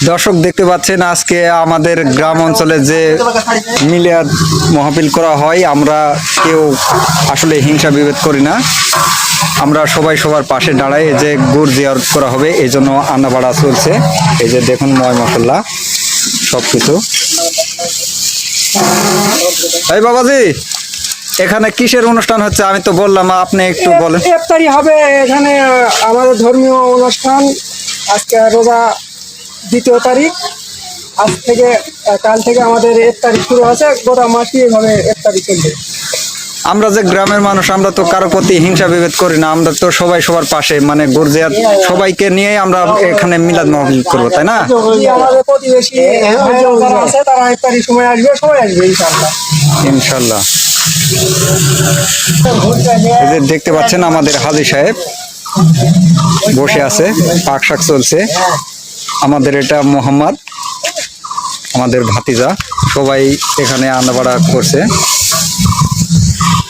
দর্শক দেখতে পাচ্ছেন আজকে আমাদের গ্রাম অঞ্চলে যে মিলাদ মাহফিল করা হয়, আমরা কেউ আসলে হিংসা বিভেদ করি না। আমরা সবাই সবার পাশে দাঁড়াই। এই যে গুড় জিয়ারত করা হবে, এই জন্য আন্নাবাড়া চলছে। এই যে দেখুন ময় মশলা সব কিছু। এই বাবাজি, এখানে কিসের অনুষ্ঠান হচ্ছে? আমি তো বললাম, আপনি একটু বলেন। ইফতারি হবে এখানে, আমাদের ধর্মীয় অনুষ্ঠান। আজকে রোজা 2 তারিখ। আজ থেকে কাল থেকে আমাদের ইফতারি শুরু আছে। গোটা মাসই এভাবে ইফতারি চলবে। আমরা যে গ্রামের মানুষ, আমরা তো কারো প্রতি হিংসা বিভেদ করি না। আমরা তো সবাই সবার পাশে, মানে গুরজিয়াত সবাইকে নিয়ে আমরা এখানে মিলাদ মাহফিল করবো, তাই না? আমাদের প্রতিবেশী যারা আছে তারা ইফতারির সময় আসবে, সবাই আসবে ইনশাআল্লাহ। ইনশাল্লাহ। এই যে দেখতে পাচ্ছেন আমাদের হাজী সাহেব বসে আছে, পাক শাক চলছে। আমাদের এটা মোহাম্মদ, আমাদের ভাতিজা, সবাই এখানে আনাবাড়া করছে।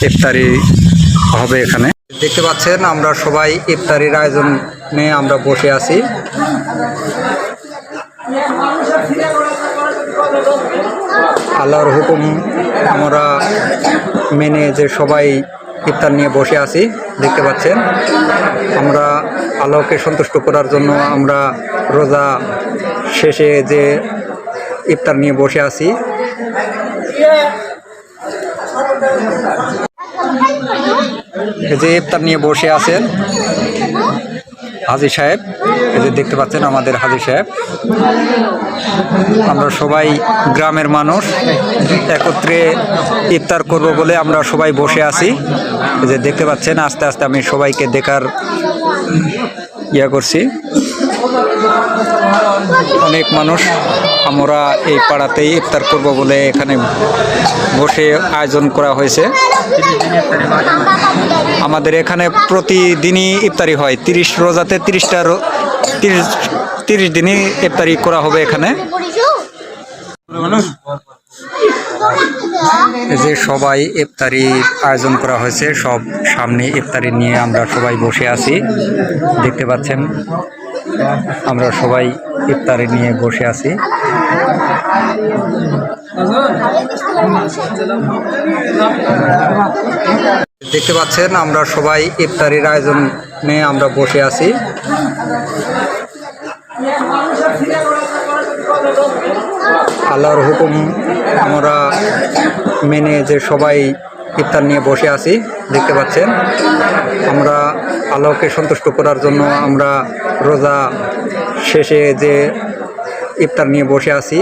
ইফতারি হবে এখানে। দেখতে পাচ্ছেন আমরা সবাই ইফতারির আয়োজনে আমরা বসে আছি। আল্লাহর হুকুম আমরা মেনে যে সবাই ইফতার নিয়ে বসে আছি। দেখতে পাচ্ছেন আমরা আল্লাহকে সন্তুষ্ট করার জন্য আমরা রোজা শেষে যে ইফতার নিয়ে বসে আছি। এই যে ইফতার নিয়ে বসে আছেন হাজী সাহেব, এই যে দেখতে পাচ্ছেন আমাদের হাজী সাহেব। আমরা সবাই গ্রামের মানুষ একত্রে ইফতার করব বলে আমরা সবাই বসে আছি। এই যে দেখতে পাচ্ছেন আস্তে আস্তে আমি সবাইকে দেখার করছি। অনেক মানুষ আমরা এই পাড়াতেই ইফতার করব বলে এখানে বসে আয়োজন করা হয়েছে। আমাদের এখানে প্রতিদিনই ইফতারি হয়। 30 রোজাতে 30 দিনই ইফতারি করা হবে এখানে। এই যে সবাই ইফতারি আয়োজন করা হয়েছে, সব সামনে ইফতারি নিয়ে আমরা সবাই বসে আছি। দেখতে পাচ্ছেন আমরা সবাই ইফতারি নিয়ে বসে আছি। দেখতে পাচ্ছেন আমরা সবাই ইফতারির আয়োজনে আমরা বসে আছি। আল্লাহর হুকুম আমরা মেনে যে সবাই ইফতার নিয়ে বসে আছি। দেখতে পাচ্ছেন আমরা আল্লাহকে সন্তুষ্ট করার জন্য আমরা রোজা শেষে যে ইফতার নিয়ে বসে আছি।